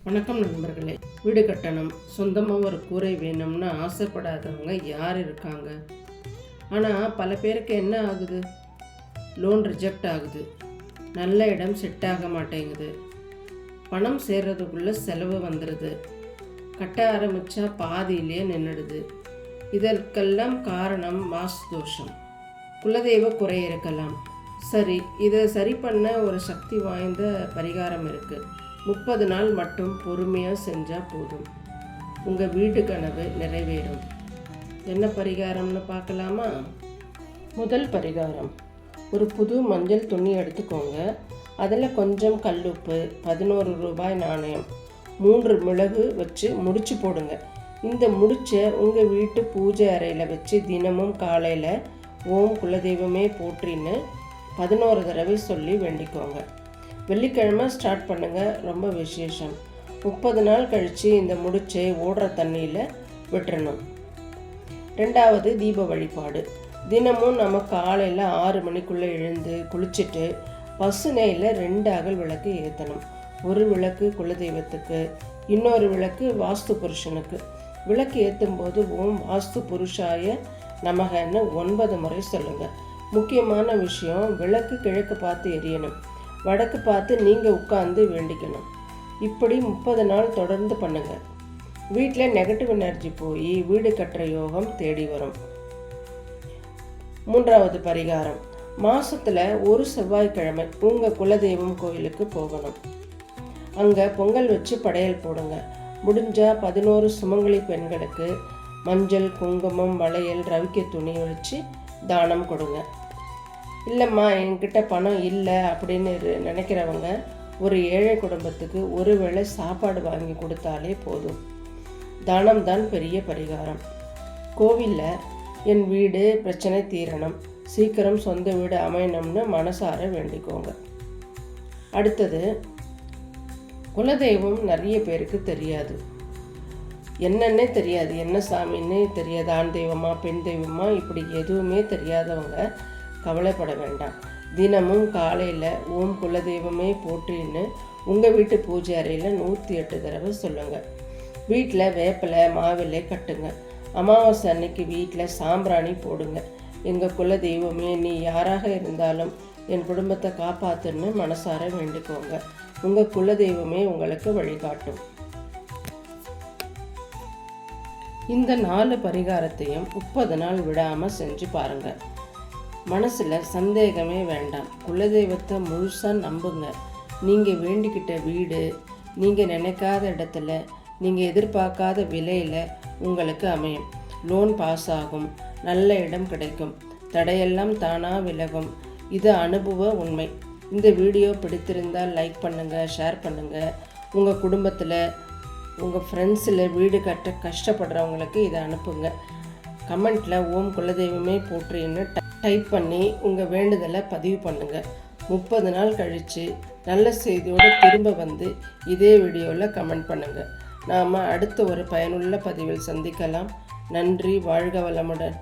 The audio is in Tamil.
வணக்கம் நண்பர்களே. வீடு கட்டணும், சொந்தமாக ஒரு கூரை வேணும்னு ஆசைப்படாதவங்க யார் இருக்காங்க? ஆனால் பல பேருக்கு என்ன ஆகுது? லோன் ரிஜெக்ட் ஆகுது, நல்ல இடம் செட் ஆக மாட்டேங்குது, பணம் சேர்றதுக்குள்ளே செலவு வந்துடுது, கட்ட ஆரம்பித்தா பாதியிலே நின்றுடுது. இதற்கெல்லாம் காரணம் வாஸ்து தோஷம், குலதெய்வ குறை இருக்கலாம். சரி, இதை சரி பண்ண ஒரு சக்தி வாய்ந்த பரிகாரம் இருக்குது. 30 நாள் மட்டும் பொறுமையாக செஞ்சால் போதும், உங்கள் வீட்டு கனவு நிறைவேறும். என்ன பரிகாரம்னு பார்க்கலாமா? முதல் பரிகாரம், ஒரு புது மஞ்சள் துணி எடுத்துக்கோங்க. அதில் கொஞ்சம் கல்லுப்பு, 11 ரூபாய் நாணயம், 3 மிளகு வச்சு முடிச்சு போடுங்க. இந்த முடிச்சை உங்கள் வீட்டு பூஜை அறையில் வச்சு தினமும் காலையில் ஓம் குலதெய்வமே போற்றின்னு 11 தடவை சொல்லி வேண்டிக்கோங்க. வெள்ளிக்கிழமை ஸ்டார்ட் பண்ணுங்கள், ரொம்ப விசேஷம். 30 நாள் கழித்து இந்த முடிச்சை ஓடுற தண்ணியில் விட்டுறணும். ரெண்டாவது, தீப வழிபாடு. தினமும் நம்ம காலையில் 6 மணிக்குள்ளே எழுந்து குளிச்சுட்டு பசு நெய்யில் 2 அகல் விளக்கு ஏற்றணும். ஒரு விளக்கு குலதெய்வத்துக்கு, இன்னொரு விளக்கு வாஸ்து புருஷனுக்கு. விளக்கு ஏற்றும் போது ஓம் வாஸ்து புருஷாய நமகன்னு 9 முறை சொல்லுங்கள். முக்கியமான விஷயம், விளக்கு கிழக்கு பார்த்து எரியணும், வடக்கு பார்த்து நீங்கள் உட்கார்ந்து வேண்டிக்கணும். இப்படி 30 நாள் தொடர்ந்து பண்ணுங்கள். வீட்டில் நெகட்டிவ் எனர்ஜி போய் வீடு கட்டுற யோகம் தேடி வரும். மூன்றாவது பரிகாரம், மாதத்தில் ஒரு செவ்வாய்க்கிழமை உங்கள் குலதெய்வம் கோயிலுக்கு போகணும். அங்கே பொங்கல் வச்சு படையல் போடுங்க. முடிஞ்சால் 11 சுமங்கலி பெண்களுக்கு மஞ்சள், குங்குமம், வளையல், ரவிக்கை துணி வச்சு தானம் கொடுங்க. இல்லைம்மா, என்கிட்ட பணம் இல்லை அப்படின்னு நினைக்கிறவங்க ஒரு ஏழை குடும்பத்துக்கு ஒரு வேளை சாப்பாடு வாங்கி கொடுத்தாலே போதும். தானம் தான் பெரிய பரிகாரம். கோவிலில் என் வீடு பிரச்சனை தீரணும், சீக்கிரம் சொந்த வீடு அமையணும்னு மனசார வேண்டிக்கோங்க. அடுத்தது, குலதெய்வம் நிறைய பேருக்கு தெரியாது, என்னன்னே தெரியாது, என்ன சாமின்னு தெரியாது, ஆண் தெய்வமா பெண் தெய்வமா இப்படி எதுவுமே தெரியாதவங்க கவலைப்பட வேண்டாம். தினமும் காலையில் ஓம் குலதெய்வமே போற்றின்னு உங்கள் வீட்டு பூஜை அறையில் 108 தடவை சொல்லுங்கள். வீட்டில் வேப்பிலை மாவிலை கட்டுங்க. அமாவாசை அன்னைக்கு வீட்டில் சாம்பிராணி போடுங்க. எங்கள் குலதெய்வமே, நீ யாராக இருந்தாலும் என் குடும்பத்தை காப்பாற்றுன்னு மனசார வேண்டிக்கோங்க. உங்கள் குலதெய்வமே உங்களுக்கு வழிகாட்டும். இந்த 4 பரிகாரத்தையும் 30 நாள் விடாமல் செஞ்சு பாருங்கள். மனசில் சந்தேகமே வேண்டாம், குலதெய்வத்தை முழுசாக நம்புங்க. நீங்கள் வேண்டிக்கிட்ட வீடு நீங்கள் நினைக்காத இடத்துல, நீங்கள் எதிர்பார்க்காத விலையில் உங்களுக்கு அமையும். லோன் பாஸ் ஆகும், நல்ல இடம் கிடைக்கும், தடையெல்லாம் தானாக விலகும். இது அனுபவ உண்மை. இந்த வீடியோ பிடித்திருந்தால் லைக் பண்ணுங்கள், ஷேர் பண்ணுங்கள். உங்கள் குடும்பத்தில் உங்கள் ஃப்ரெண்ட்ஸில் வீடு கட்ட கஷ்டப்படுறவங்களுக்கு இதை அனுப்புங்க. கமெண்ட்டில் ஓம் குலதெய்வமே போற்றின்னு டைப் பண்ணி உங்கள் வேண்டுதலை பதிவு பண்ணுங்கள். 30 நாள் கழித்து நல்ல செய்தியோடு திரும்ப வந்து இதே வீடியோவில் கமெண்ட் பண்ணுங்கள். நாம் அடுத்த ஒரு பயனுள்ள பதிவில் சந்திக்கலாம். நன்றி. வாழ்க வளமுடன்.